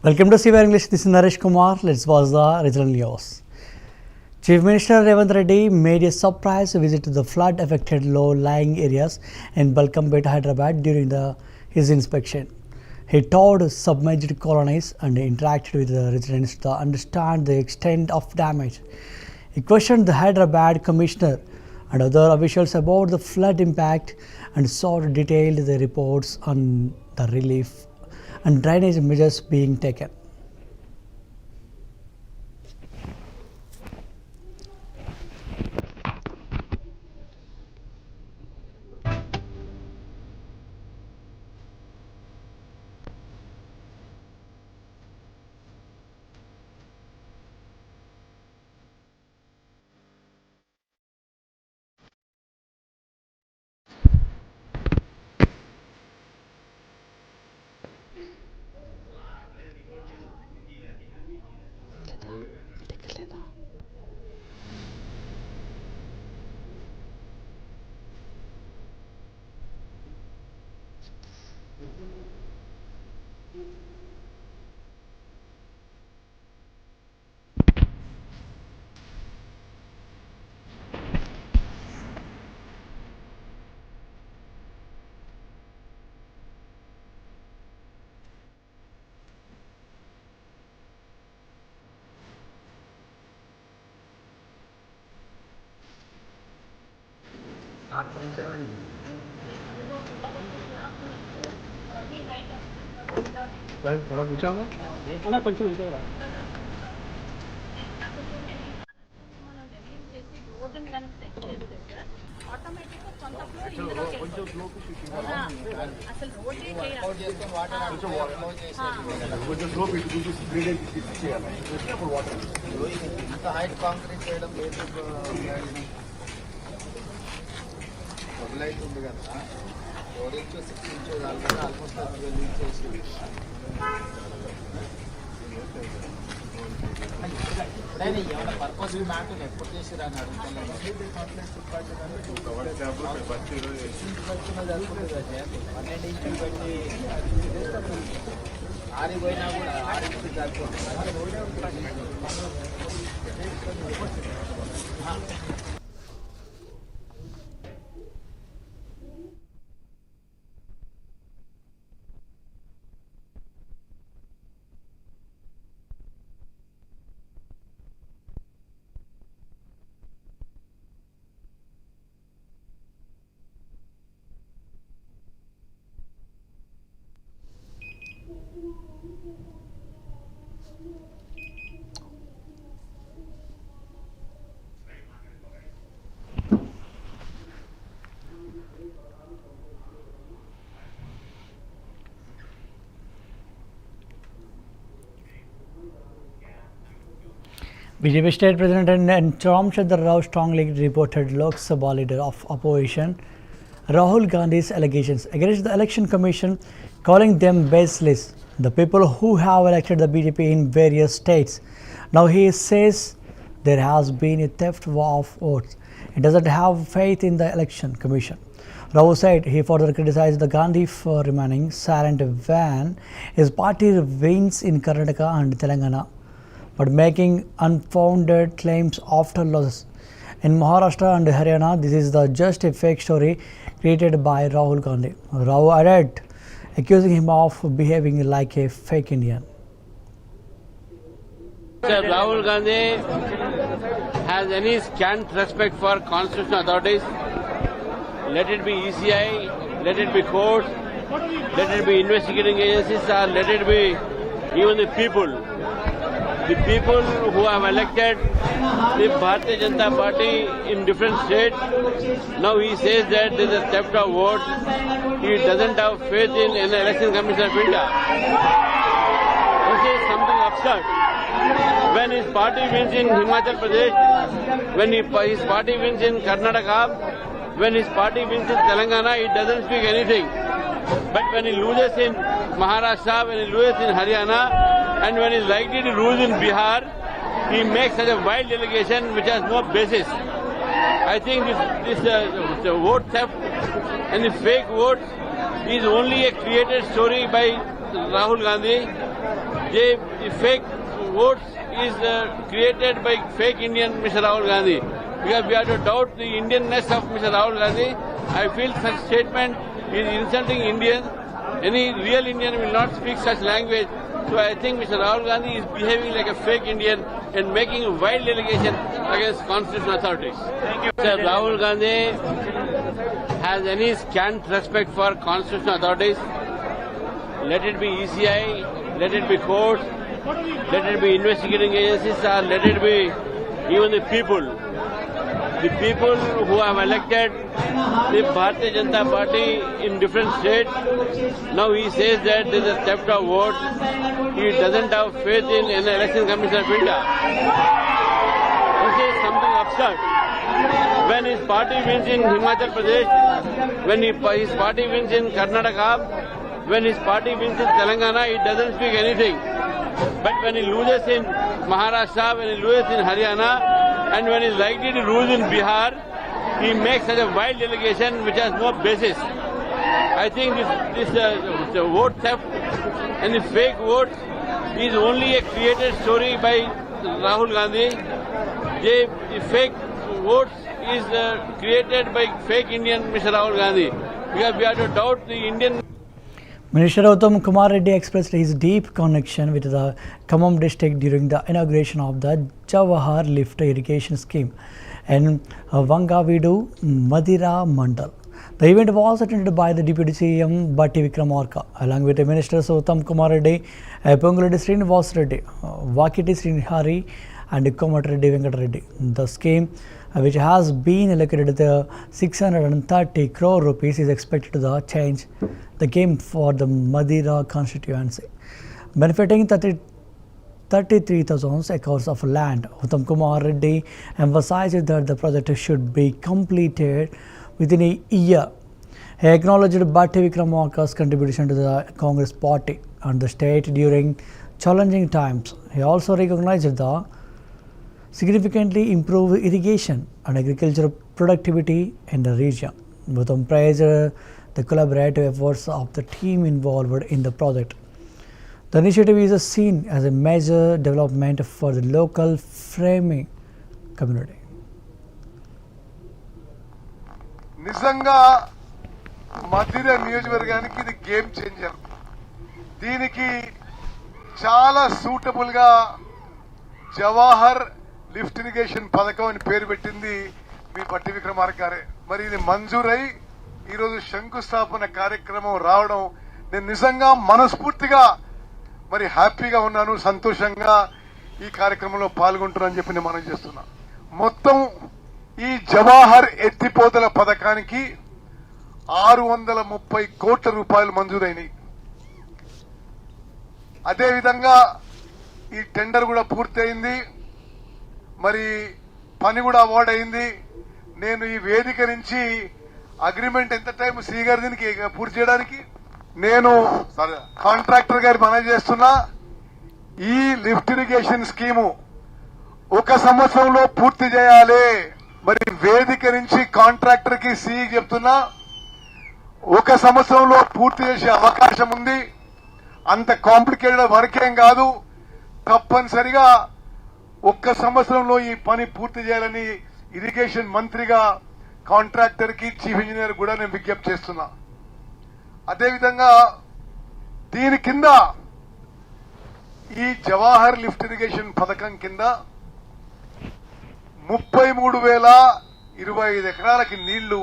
Welcome to CVR English. This is Naresh Kumar. Let's watch the regional news. Chief Minister Revanth Reddy made a surprise visit to the flood-affected low-lying areas in Balkanpet, Hyderabad during his inspection. He toured submerged colonies and interacted with the residents to understand the extent of damage. He questioned the Hyderabad Commissioner and other officials about the flood impact and sought detailed reports on the relief and drainage measures being taken. थोड़ा पूछा होगा पंचम height concrete చేయడం లేదు మొదలైతే ఉంది కదా 4 inch 6 inch దానికన్నా ఆల్మోస్ట్ 12 ఇంచెస్ ఇప్పుడైనా ఏమైనా పర్పస్ మ్యాట్ ఎప్పుడు చేసిరా అని అడుగుతున్నాను ఇంచులు పెట్టి ఆరిపోయినా కూడా 6 ఇంచులు సరిపోతుంది. BJP State President and Ramchandra Rao strongly reported Lok Sabha leader of opposition Rahul Gandhi's allegations against the Election Commission, calling them baseless. The people who have elected the BJP in various states. Now he says there has been a theft of votes. He doesn't have faith in the Election Commission. Rao said he further criticized the Gandhi for remaining silent when his party wins in Karnataka and Telangana, but making unfounded claims after losses in Maharashtra and Haryana. This is just a fake story created by Rahul Gandhi. Rao added, accusing him of behaving like a fake Indian. Sir, Rahul Gandhi has any scant respect for constitutional authorities. Let it be ECI, let it be courts, let it be investigating agencies, or let it be even the people. The people who have elected the Bharatiya Janata Party in different states, now he says that there is a theft of votes. He doesn't have faith in an Election Commission of India. This is something absurd. When his party wins in Himachal Pradesh, when his party wins in Karnataka, when his party wins in Telangana, he doesn't speak anything. But when he loses in Maharashtra, when he loses in Haryana, and when he is likely to lose in Bihar, he makes such a wild allegation which has no basis. I think this vote theft and the fake votes is only a created story by Rahul Gandhi. the fake votes is created by fake Indian Mr. Rahul Gandhi. Because we have to doubt the Indianness of Mr. Rahul Gandhi. I feel such statement is insulting Indians. Any real Indian will not speak such language. So I think Mr. Rahul Gandhi is behaving like a fake Indian and making a wild allegation against constitutional authorities. Thank you. Mr. Rahul Gandhi has any scant respect for constitutional authorities. Let it be ECI, let it be courts, let it be investigating agencies, or let it be even the people. The people who have elected the Bharatiya Janata Party in different states, now he says that there is a theft of votes. He doesn't have faith in an election commission of India. This is something absurd. When his party wins in Himachal Pradesh, when his party wins in Karnataka, when his party wins in Telangana, he doesn't speak anything. But when he loses in Maharashtra, when he loses in Haryana, and when he is likely to lose in Bihar, he makes such a wild allegation which has no basis. I think this vote theft and the fake votes is only a created story by Rahul Gandhi. The fake votes is created by fake Indian Mr. Rahul Gandhi. Because we have to doubt the Indian. Minister Uttam Kumar Reddy expressed his deep connection with the Khammam district during the inauguration of the Jawahar Lift Irrigation Scheme in Vangavidu, Madira Mandal. The event was attended by the Deputy CM Batti Vikramarka, along with the Ministers Uttam Kumar Reddy, Ponguledi Srinivas Reddy, Vakiti Srinihari and Komat Reddy Venkat Reddy. The scheme, which has been allocated the 630 crore rupees, is expected to change the game for the Madira constituency, benefiting 33,000 acres of land. Uttam Kumar Reddy emphasized that the project should be completed within a year. He acknowledged Batti Vikramarka's contribution to the Congress party and the state during challenging times. He also recognized the significantly improved irrigation and agricultural productivity in the region. Uttam praised the collaborative efforts of the team involved in the project. The initiative is seen as a major development for the local framing community. నిజంగా మధిర నియోజకవర్గానికి ఇది game changer. దీనికి చాలా suitable గా Jawahar lift irrigation పథకం అని పేరు పెట్టింది మీ బట్టి విక్రమార్క గారే. మరి ఇది మంజూరై ఈరోజు శంకుస్థాపన కార్యక్రమం రావడం నేను నిజంగా మనస్ఫూర్తిగా మరి హ్యాపీగా ఉన్నాను, సంతోషంగా ఈ కార్యక్రమంలో పాల్గొంటున్నానని చెప్పి నేను మనం చేస్తున్నా. మొత్తం ఈ జవహర్ ఎత్తిపోతల పథకానికి 630 కోట్ల రూపాయలు మంజూరైనాయి. అదేవిధంగా ఈ టెండర్ కూడా పూర్తయింది, మరి పని కూడా అవార్డ్ అయింది. నేను ఈ వేదిక నుంచి అగ్రిమెంట్ ఎంత టైం శ్రీ గారి దీనికి పూర్తి చేయడానికి నేను కాంట్రాక్టర్ గారి మనవి చేస్తున్నా. ఈ లిఫ్ట్ ఇరిగేషన్ స్కీము 1 సంవత్సరంలో పూర్తి చేయాలి. మరి వేదిక నుంచి కాంట్రాక్టర్ కి సిఈ చెప్తున్నా 1 సంవత్సరంలో పూర్తి చేసే అవకాశం ఉంది. అంత కాంప్లికేటెడ్ వర్క్ ఏం కాదు. తప్పనిసరిగా 1 సంవత్సరంలో ఈ పని పూర్తి చేయాలని ఇరిగేషన్ మంత్రిగా కాంట్రాక్టర్ కి చీఫ్ ఇంజనీర్ కూడా నేను విజ్ఞప్తి చేస్తున్నా. అదేవిధంగా దీని కింద ఈ జవహర్ లిఫ్ట్ ఇరిగేషన్ పథకం కింద 33,025 ఎకరాలకి నీళ్లు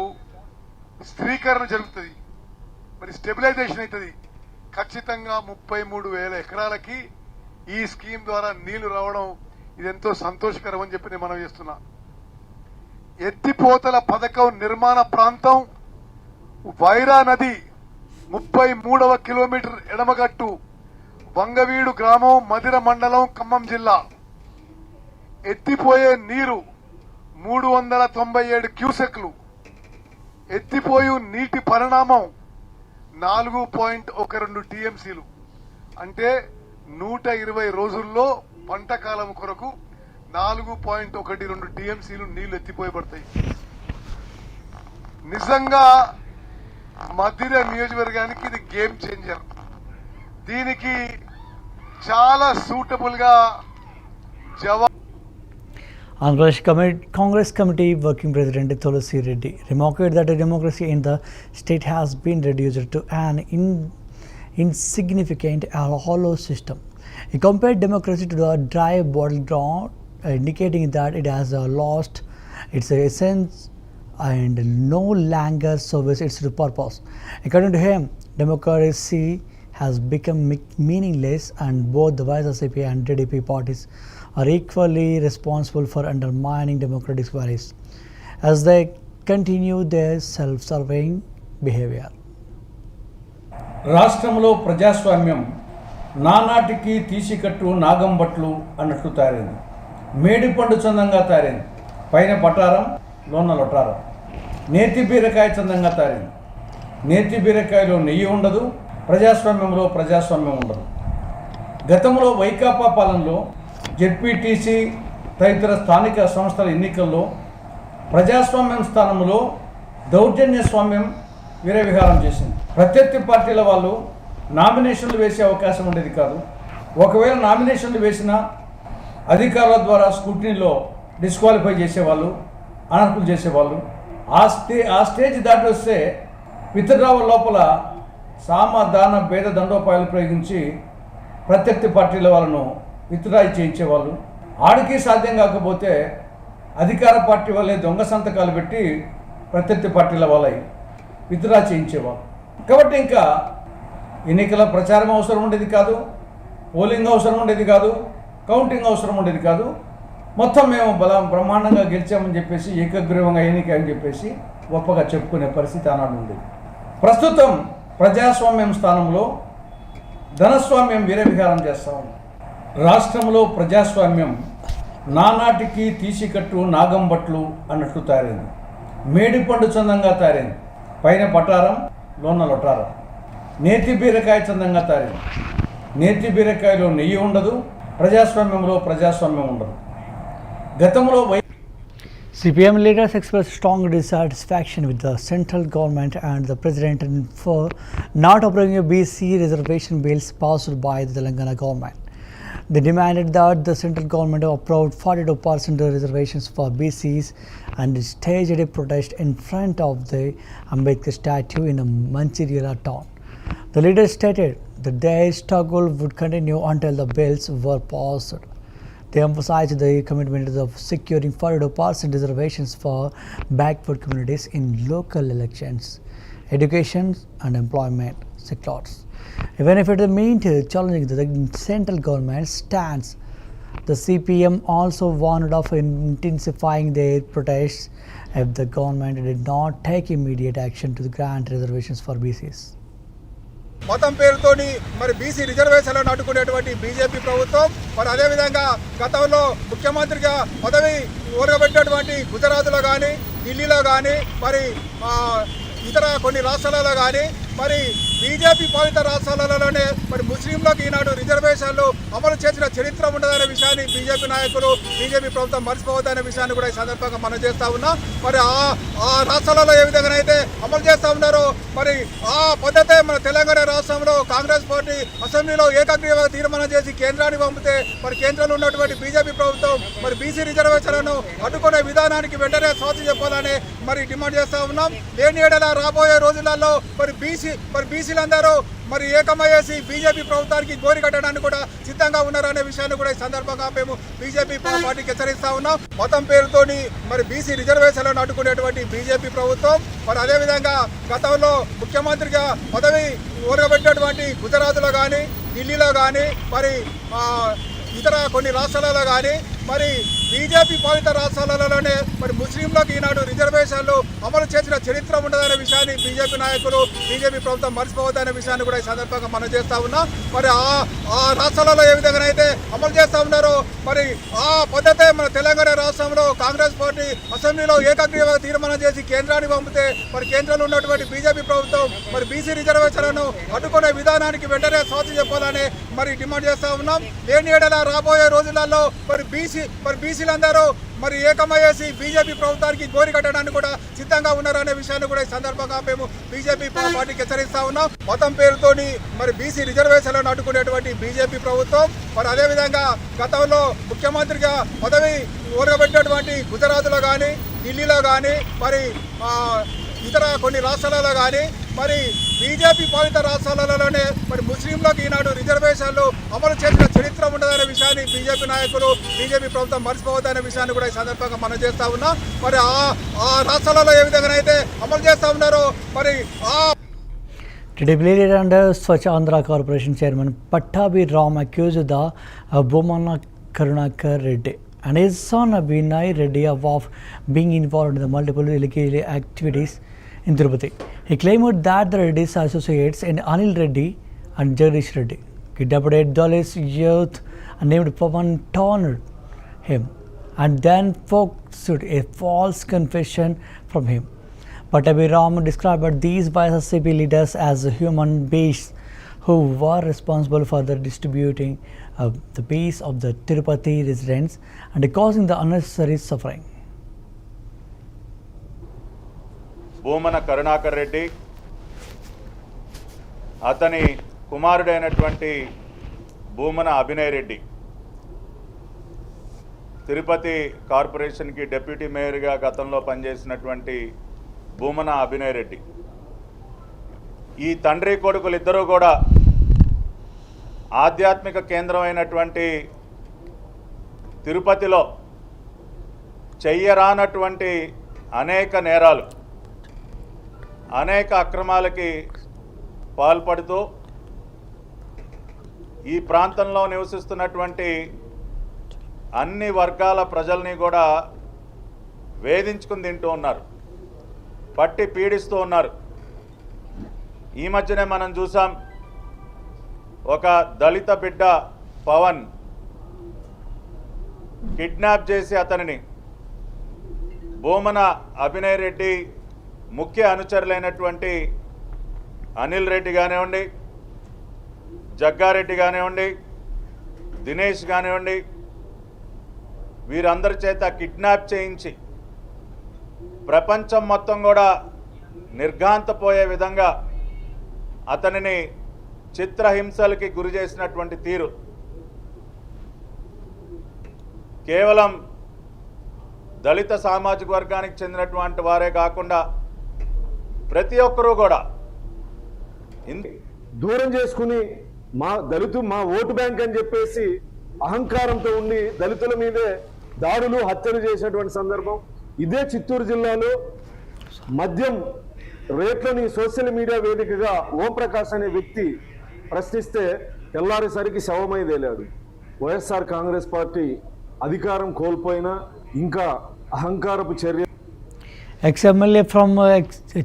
స్థిరీకరణ జరుగుతుంది, మరి స్టెబిలైజేషన్ అవుతుంది. ఖచ్చితంగా 33,000 ఎకరాలకి ఈ స్కీమ్ ద్వారా నీళ్లు రావడం ఇదెంతో సంతోషకరం అని చెప్పి నేను మనం చేస్తున్నా. ఎత్తిపోతల పథకం నిర్మాణ ప్రాంతం వైరా నది 33వ కిలోమీటర్ ఎడమగట్టు, వంగవీడు గ్రామం, మధిర మండలం, ఖమ్మం జిల్లా. ఎత్తిపోయే నీరు 397 క్యూసెక్లు. ఎత్తిపోయు నీటి పరిణామం 4.12 టీఎంసీలు. అంటే 120 రోజుల్లో పంట కాలం కొరకు 4.12 టీఎంసీలు నీళ్లు ఎత్తిపోయబడతాయి. నిజంగా మధిర నియోజకవర్గానికి ఇది గేమ్ చేంజర్. దీనికి చాలా సూటబుల్గా జవాబు Congress Committee Working President Tulsi Reddy remarked that the democracy in the state has been reduced to an insignificant hollow system. He compared democracy to the dry battleground, indicating that it has lost its essence and no longer serves its purpose. According to him, democracy has become meaningless, and both the YSRCP and TDP parties are equally responsible for undermining democratic values as they continue their self-serving behavior. రాష్ట్రంలో ప్రజాస్వామ్యం నానాటికి తీసికట్టు నాగంబట్లు అన్నట్లు తయారైంది. మేడిపండు చందంగా తయారైంది. పైన పటారం, లోన లొటారం. నేతి బీరకాయ చందంగా తయారైంది. నేతి బీరకాయలో నెయ్యి ఉండదు, ప్రజాస్వామ్యంలో ప్రజాస్వామ్యం ఉండదు. గతంలో వైకాపా పాలనలో జెడ్పీటీసీ తదితర స్థానిక సంస్థల ఎన్నికల్లో ప్రజాస్వామ్యం స్థానంలో దౌర్జన్య స్వామ్యం విరవిహారం చేసింది. ప్రత్యర్థి పార్టీల వాళ్ళు నామినేషన్లు వేసే అవకాశం ఉండేది కాదు. ఒకవేళ నామినేషన్లు వేసినా అధికారుల ద్వారా స్క్రూటినీలో డిస్క్వాలిఫై చేసేవాళ్ళు, అనర్హులు చేసేవాళ్ళు. ఆ స్టేజ్ దాటి వస్తే విత్డ్రావల్ లోపల సామ దాన భేద దండోపాయాలు ప్రయోగించి ప్రత్యర్థి పార్టీల వాళ్ళను విత్డ్రా చేయించేవాళ్ళు. ఆడికి సాధ్యం కాకపోతే అధికార పార్టీ వాళ్ళే దొంగ సంతకాలు పెట్టి ప్రత్యర్థి పార్టీల వాళ్ళై విత్డ్రా చేయించేవాళ్ళు. కాబట్టి ఇంకా ఎన్నికల ప్రచారం అవసరం ఉండేది కాదు, పోలింగ్ అవసరం ఉండేది కాదు, కౌంటింగ్ అవసరం ఉండేది కాదు. మొత్తం మేము బ్రహ్మాండంగా గెలిచామని చెప్పేసి, ఏకగ్రీవంగా ఎన్నిక అని చెప్పేసి గొప్పగా చెప్పుకునే పరిస్థితి ఆనాడు ఉండేది. ప్రస్తుతం ప్రజాస్వామ్యం స్థానంలో ధనస్వామ్యం విరవిహారం చేస్తూ ఉంది. రాష్ట్రంలో ప్రజాస్వామ్యం నానాటికి తీసికట్టు నాగంబట్లు అన్నట్లు తయారైంది. మేడిపండు చందంగా తయారైంది. పైన పటారం, లోన లొటారం. నేతి బీరకాయ చందంగా తయారైంది. నేతి బీరకాయలో నెయ్యి ఉండదు, ప్రజాస్వామ్యంలో ప్రజాస్వామ్యం ఉండదు. గతంలో CPM leaders expressed strong dissatisfaction with the central government and the president for not approving BC reservation bills passed by the Telangana government. They demanded that the central government approved 42% reservations for BCs and staged a protest in front of the Ambedkar statue in Mancherial town. The leaders stated that their struggle would continue until the bills were passed. They emphasized the commitment of securing 42% reservations for backward communities in local elections, education and employment sectors. Even if it meant challenging the central government stance, the CPM also warned of intensifying their protests if the government did not take immediate action to grant reservations for BCs. మతం పేరుతోని మరి BC రిజర్వేషన్లను అడ్డుకునేటువంటి BJP ప్రభుత్వం మరి అదేవిధంగా గతంలో ముఖ్యమంత్రిగా పదవి ఊరగబెట్టినటువంటి గుజరాత్లో కానీ, ఢిల్లీలో కానీ, మరి ఇతర కొన్ని రాష్ట్రాలలో కానీ, మరి బీజేపీ పాలిత రాష్ట్రాలలోనే మరి ముస్లింలకు ఈనాడు రిజర్వేషన్లు అమలు చేసిన చరిత్ర ఉండదనే విషయాన్ని బీజేపీ నాయకులు, బీజేపీ ప్రభుత్వం మర్చిపోవద్దనే విషయాన్ని కూడా ఈ సందర్భంగా మనం చేస్తూ ఉన్నాం. మరి ఆ రాష్ట్రాలలో ఏ విధంగానైతే అమలు చేస్తూ ఉన్నారో మరి ఆ పద్ధతే మన తెలంగాణ రాష్ట్రంలో కాంగ్రెస్ పార్టీ అసెంబ్లీలో ఏకగ్రీవ తీర్మానం చేసి కేంద్రానికి పంపితే మరి కేంద్రంలో ఉన్నటువంటి బీజేపీ ప్రభుత్వం మరి బీసీ రిజర్వేషన్లను అడ్డుకునే విధానానికి వెంటనే స్వాగతం చెప్పాలని మరి డిమాండ్ చేస్తూ ఉన్నాం. లేని ఏడలా రాబోయే రోజులలో మరి బీసీలందరూ మరి ఏకమయ్యేసి బీజేపీ ప్రభుత్వానికి గోరి కట్టడానికి కూడా సిద్ధంగా ఉన్నారనే విషయాన్ని కూడా ఈ సందర్భంగా మేము బీజేపీ పార్టీకి హెచ్చరిస్తా ఉన్నాం. మతం పేరుతోని మరి బీసీ రిజర్వేషన్లను అడ్డుకునేటువంటి బీజేపీ ప్రభుత్వం మరి అదేవిధంగా గతంలో ముఖ్యమంత్రిగా పదవి ఊరగబెట్టినటువంటి గుజరాత్లో కానీ, ఢిల్లీలో కానీ, మరి ఇతర కొన్ని రాష్ట్రాలలో కానీ, మరి బీజేపీ పాలిత రాష్ట్రాలలోనే మరి ముస్లింలకు ఈనాడు రిజర్వేషన్లు అమలు చేసిన చరిత్ర ఉండదనే విషయాన్ని బీజేపీ నాయకులు, బీజేపీ ప్రభుత్వం మర్చిపోవద్దనే విషయాన్ని కూడా ఈ సందర్భంగా మనం చేస్తూ ఉన్నాం. మరి ఆ రాష్ట్రాలలో ఏ విధంగానైతే అమలు చేస్తూ ఉన్నారో మరి ఆ పద్ధతే మన తెలంగాణ రాష్ట్రంలో కాంగ్రెస్ పార్టీ అసెంబ్లీలో ఏకగ్రీవ తీర్మానం చేసి కేంద్రానికి పంపితే మరి కేంద్రంలో ఉన్నటువంటి బీజేపీ ప్రభుత్వం మరి బీసీ రిజర్వేషన్లను అడ్డుకునే విధానానికి వెంటనే స్వాగతం చెప్పాలని మరి డిమాండ్ చేస్తూ ఉన్నాం. లేని ఏడలా రాబోయే రోజులలో మరి బీసీలందరూ మరి ఏకమయ్యేసి బీజేపీ ప్రభుత్వానికి గోరి కట్టడానికి కూడా సిద్ధంగా ఉన్నారనే విషయాన్ని కూడా ఈ సందర్భంగా మేము బీజేపీ పార్టీకి హెచ్చరిస్తా ఉన్నాం. మతం పేరుతోని మరి బీసీ రిజర్వేషన్లను అడ్డుకునేటువంటి బీజేపీ ప్రభుత్వం మరి అదేవిధంగా గతంలో ముఖ్యమంత్రిగా పదవి ఓరగబెట్టినటువంటి గుజరాత్లో కానీ ఢిల్లీలో కానీ మరి ఇతర కొన్ని రాష్ట్రాలలో కానీ మరి బీజేపీ పాలిత రాష్ట్రాలలోనే మరి ముస్లింలకు ఈనాడు రిజర్వేషన్లు అమలు చేసిన చరిత్ర ఉండదనే విషయాన్ని బీజేపీ నాయకులు బీజేపీ ప్రభుత్వం మర్చిపోవద్దనే విషయాన్ని కూడా ఈ సందర్భంగా మనం చేస్తా ఉన్నాం. మరి ఆ రాష్ట్రాలలో ఏ విధంగా అయితే అమలు చేస్తూ ఉన్నారో మరి TDP leader under Swachh Andhra Corporation Chairman Pattabhi Ram accused the Bomana Karunakar Reddy and his son Vinay Reddy of being involved in the multiple illegal activities in Tirupati. He claimed that the Reddy's associates in Anil Reddy and Jagdish Reddy kidnapped Dalit youth named Pavan, taunted him and then forced a false confession from him. Pattabhi Ram described these YSCP leaders as human beings who were responsible for the distributing the peace of the Tirupati residents and causing the unnecessary suffering. Bhumana Karunakar Reddy అతని కుమారుడైనటువంటి భూమన అభినయ్ రెడ్డి తిరుపతి కార్పొరేషన్కి deputy మేయర్గా గతంలో పనిచేసినటువంటి భూమన అభినయ్ రెడ్డి ఈ తండ్రి కొడుకులు ఇద్దరూ కూడా ఆధ్యాత్మిక కేంద్రమైనటువంటి తిరుపతిలో చెయ్యరానటువంటి అనేక నేరాలు అనేక అక్రమాలకి పాల్పడుతూ ఈ ప్రాంతంలో నివసిస్తున్నటువంటి అన్ని వర్గాల ప్రజల్ని కూడా వేధించుకుని తింటూ ఉన్నారు, పట్టి పీడిస్తూ ఉన్నారు. ఈ మధ్యనే మనం చూసాం, ఒక దళిత బిడ్డ పవన్ కిడ్నాప్ చేసి అతనిని భూమన అభినయ్ రెడ్డి ముఖ్య అనుచరులైనటువంటి అనిల్ రెడ్డి కానివ్వండి, జగ్గారెడ్డి కానివ్వండి, దినేష్ కానివ్వండి, వీరందరి చేత కిడ్నాప్ చేయించి ప్రపంచం మొత్తం కూడా నిర్ఘాంతపోయే విధంగా అతనిని చిత్రహింసలకి గురి చేసినటువంటి తీరు కేవలం దళిత సామాజిక వర్గానికి చెందినటువంటి వారే కాకుండా ప్రతి ఒక్కరూ కూడా దూరం చేసుకుని మా ఓటు బ్యాంక్ అని చెప్పేసి అహంకారంతో ఉండి దళితుల మీదే దాడులు హత్యలు చేసినటువంటి సందర్భం. ఇదే చిత్తూరు జిల్లాలో మద్యం రేట్లని సోషల్ మీడియా వేదికగా ఓంప్రకాష్ అనే వ్యక్తి ప్రశ్నిస్తే తెల్లారేసరికి శవమై తేలాడు. వైఎస్ఆర్ కాంగ్రెస్ పార్టీ అధికారం కోల్పోయినా ఇంకా అహంకారపు చర్య. Ex-MLA from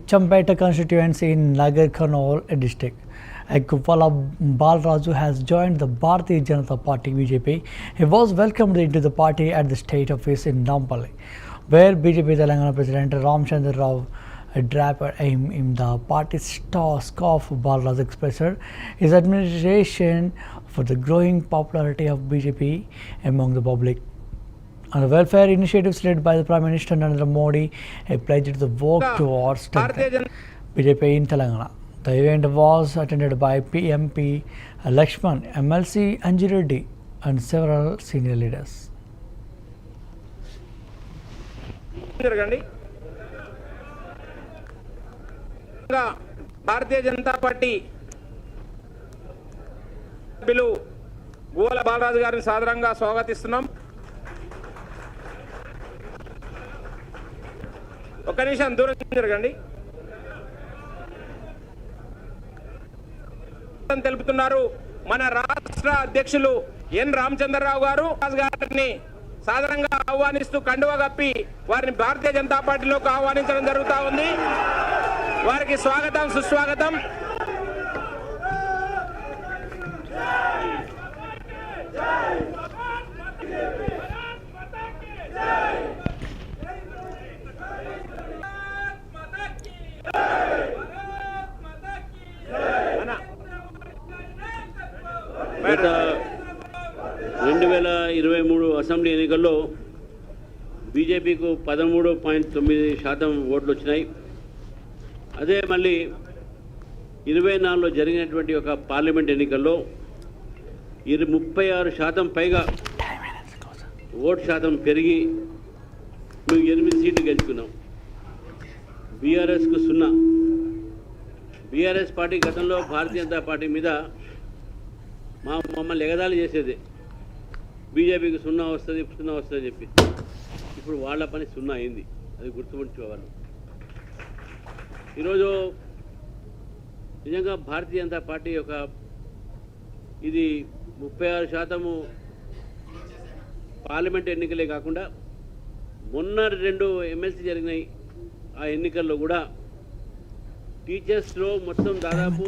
Champeta constituency in Nagar Karnool district, Kuppala Balraju has joined the Bharatiya Janata Party (BJP). He was welcomed into the party at the state office in Nampally, where BJP Telangana President Ramchandra Rao draped him in the party's scarf. Balraju expressed his admiration for the growing popularity of BJP among the public and the welfare initiatives led by the Prime Minister Narendra Modi. He pledged to work towards strengthening BJP in Telangana. The event was attended by PMP Lakshman, MLC Anjireddy and several senior leaders. Bharatiya Janata party సభ్యులు గోల బాలరాజు గారిని సాదరంగా స్వాగతిస్తున్నాం. ఒక్క నిమిషం దూరం జరగండి. తెలుపుతున్నారు మన రాష్ట్ర అధ్యక్షులు ఎన్ రామచంద్రరావు గారిని సాధారణంగా ఆహ్వానిస్తూ కండువా కప్పి వారిని భారతీయ జనతా పార్టీలోకి ఆహ్వానించడం జరుగుతూ ఉంది. వారికి స్వాగతం సుస్వాగతం. గత 2023 అసెంబ్లీ ఎన్నికల్లో బీజేపీకు 13.9% ఓట్లు వచ్చినాయి. అదే మళ్ళీ 24లో జరిగినటువంటి ఒక పార్లమెంట్ ఎన్నికల్లో 36% పైగా ఓటు శాతం పెరిగి మేము 8 సీట్లు గెలుచుకున్నాం. బీఆర్ఎస్కు 0. బీఆర్ఎస్ పార్టీ గతంలో భారతీయ జనతా పార్టీ మీద మమ్మల్ని ఎగదాలి చేసేది, బీజేపీకి 0 వస్తుంది 0 వస్తుంది చెప్పి. ఇప్పుడు వాళ్ళ పని 0 అయింది, అది గుర్తుపెట్టుకోవాలి. ఈరోజు నిజంగా భారతీయ జనతా పార్టీ యొక్క ఇది 36% పార్లమెంట్ ఎన్నికలే కాకుండా మొన్న 2 ఎమ్మెల్సీ జరిగినాయి. ఆ ఎన్నికల్లో కూడా టీచర్స్లో మొత్తం దాదాపు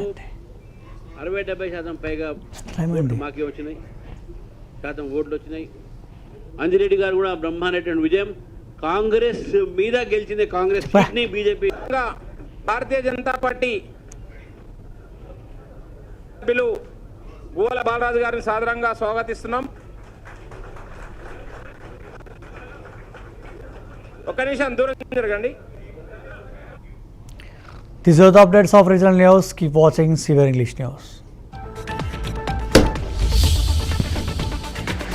60-70% పైగా ఓట్లు మాకే వచ్చినాయి, ఓట్లు వచ్చినాయి. అంజిరెడ్డి గారు కూడా బ్రహ్మాండమైన విజయం. కాంగ్రెస్ మీద గెలిచింది, కాంగ్రెస్ సీట్ని బీజేపీ. భారతీయ జనతా పార్టీ సభ్యులు గోల బాలరాజు గారిని సాదరంగా స్వాగతిస్తున్నాం. ఒక్క నిమిషం దూరం జరగండి. These are the updates of regional news. Keep watching CVR English News.